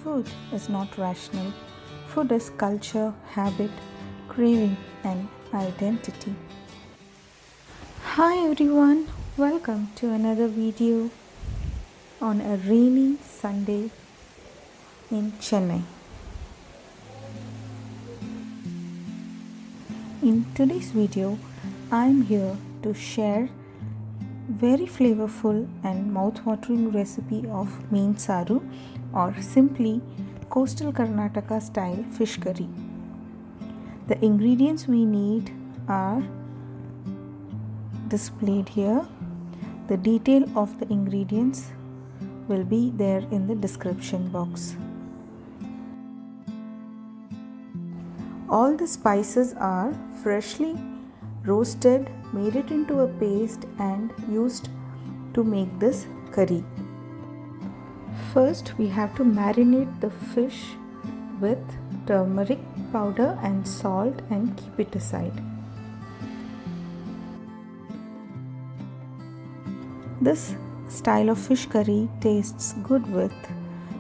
food is not rational. Food is culture, habit, craving, and identity. Hi everyone, welcome to another video on a rainy Sunday in Chennai. In today's video, I'm here to share very flavorful and mouth-watering recipe of Meen Saru, or simply coastal Karnataka style fish curry. The ingredients we need are displayed here. The detail of the ingredients will be there in the description box. All the spices are freshly roasted, made it into a paste and used to make this curry. First, we have to marinate the fish with turmeric powder and salt and keep it aside. This style of fish curry tastes good with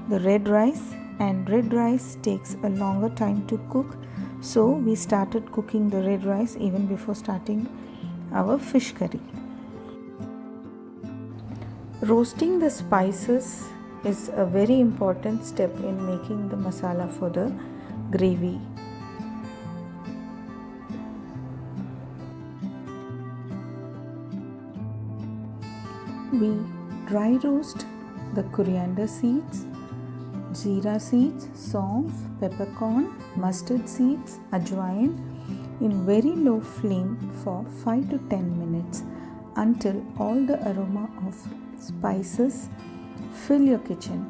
the red rice, and red rice takes a longer time to cook. So we started cooking the red rice even before starting our fish curry. Roasting the spices is a very important step in making the masala for the gravy. We dry roast the coriander seeds, jeera seeds, saunf, peppercorn, mustard seeds, ajwain in very low flame for 5 to 10 minutes until all the aroma of spices fill your kitchen.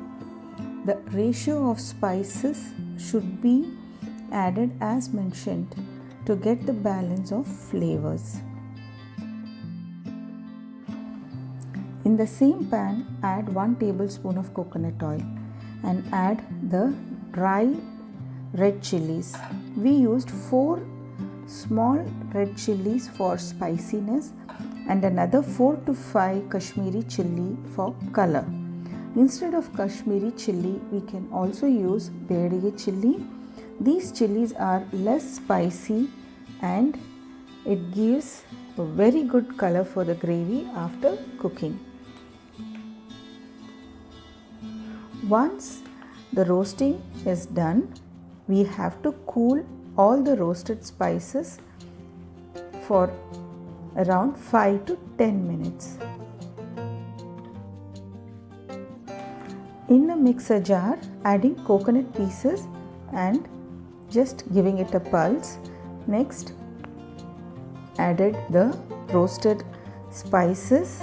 The ratio of spices should be added as mentioned to get the balance of flavors. In the same pan, add 1 tablespoon of coconut oil and add the dry red chilies. We used 4 small red chilies for spiciness and another 4 to 5 Kashmiri chili for color. Instead of Kashmiri chili, we can also use Bedige chili. These chilies are less spicy and it gives a very good color for the gravy after cooking. Once the roasting is done, we have to cool all the roasted spices for around 5 to 10 minutes. In a mixer jar, adding coconut pieces and just giving it a pulse. Next, added the roasted spices,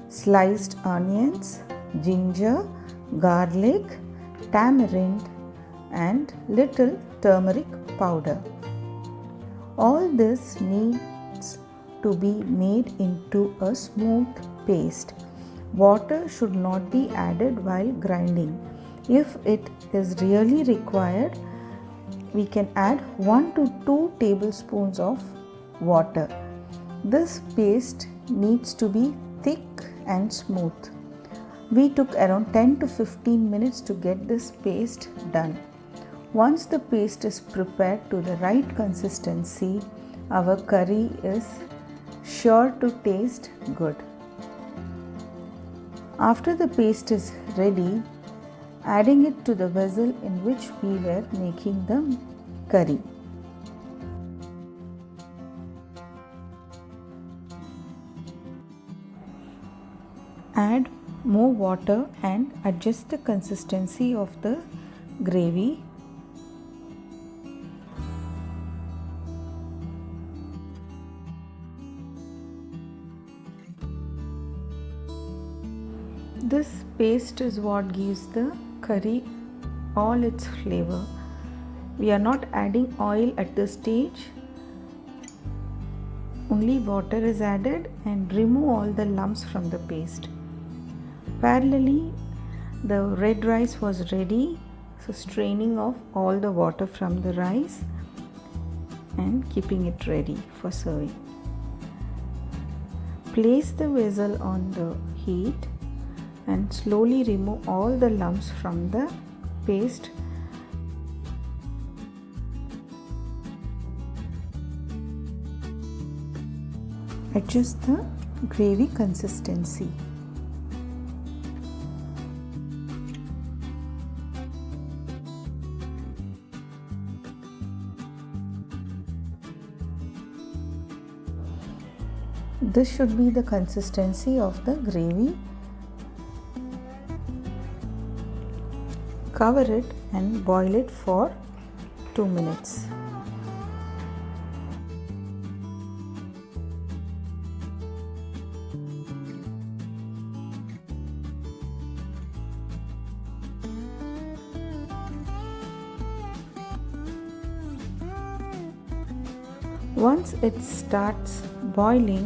sliced onions, ginger, garlic, tamarind and little turmeric powder. All this needs to be made into a smooth paste. Water should not be added while grinding. If it is really required, we can add 1 to 2 tablespoons of water. This paste needs to be thick and smooth. We took around 10 to 15 minutes to get this paste done. Once the paste is prepared to the right consistency, our curry is sure to taste good. After the paste is ready, adding it to the vessel in which we were making the curry. Add more water and adjust the consistency of the gravy. This paste is what gives the curry all its flavor. We are not adding oil at this stage. Only water is added and remove all the lumps from the paste. Parallelly, the red rice was ready, so straining off all the water from the rice and keeping it ready for serving. Place the vessel on the heat and slowly remove all the lumps from the paste. Adjust the gravy consistency. This should be the consistency of the gravy. Cover it and boil it for 2 minutes. Once it starts boiling,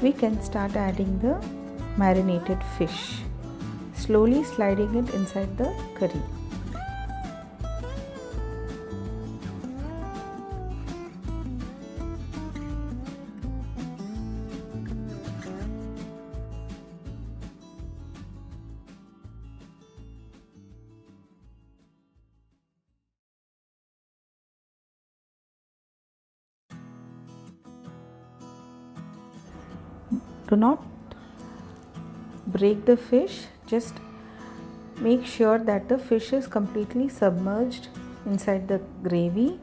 we can start adding the marinated fish, slowly sliding it inside the curry. Do not break the fish, just make sure that the fish is completely submerged inside the gravy.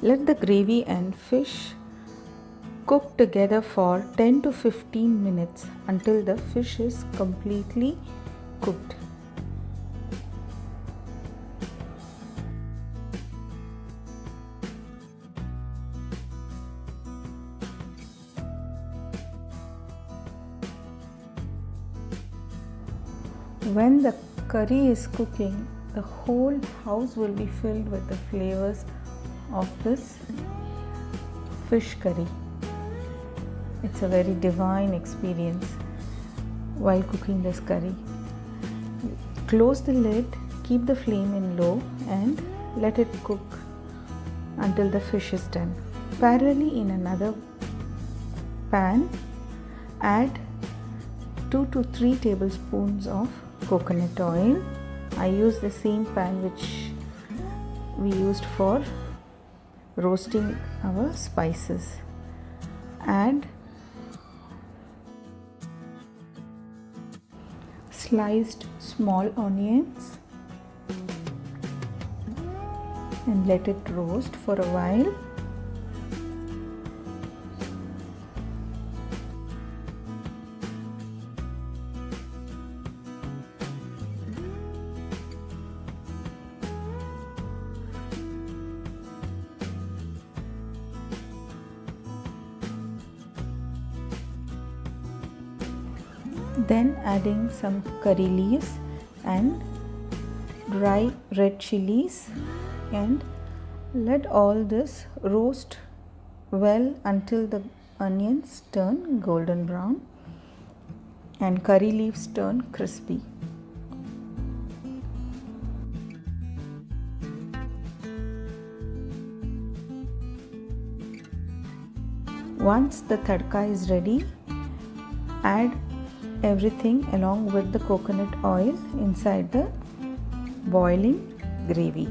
Let the gravy and fish cook together for 10 to 15 minutes until the fish is completely cooked. When the curry is cooking, the whole house will be filled with the flavors of this fish curry. It's a very divine experience while cooking this curry. Close the lid, keep the flame in low and let it cook until the fish is done. Parallelly, in another pan, add 2 to 3 tablespoons of coconut oil. I use the same pan which we used for roasting our spices. Add sliced small onions and let it roast for a while. Then adding some curry leaves and dry red chilies and let all this roast well until the onions turn golden brown and curry leaves turn crispy. Once the tadka is ready, add everything along with the coconut oil inside the boiling gravy.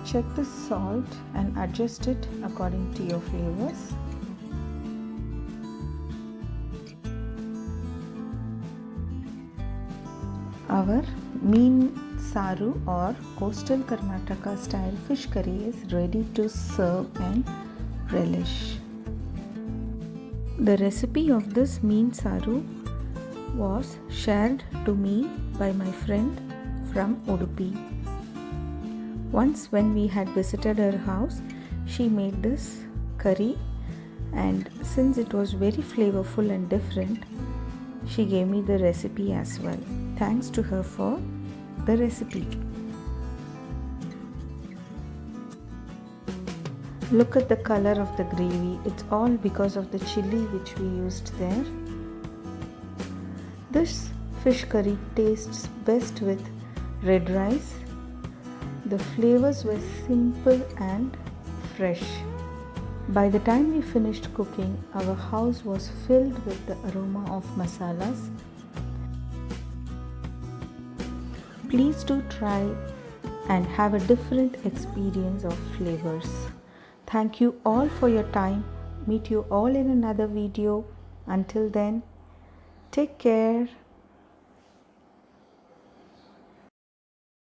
Check the salt and adjust it according to your flavors. Our Meen Saru or coastal Karnataka style fish curry is ready to serve and relish. The recipe of this Meen Saru was shared to me by my friend from Udupi. Once when we had visited her house, she made this curry, and since it was very flavorful and different, she gave me the recipe as well. Thanks to her for the recipe. Look at the color of the gravy. It's all because of the chili which we used there. This fish curry tastes best with red rice. The flavors were simple and fresh. By the time we finished cooking, our house was filled with the aroma of masalas. Please do try and have a different experience of flavors. Thank you all for your time. Meet you all in another video. Until then, take care.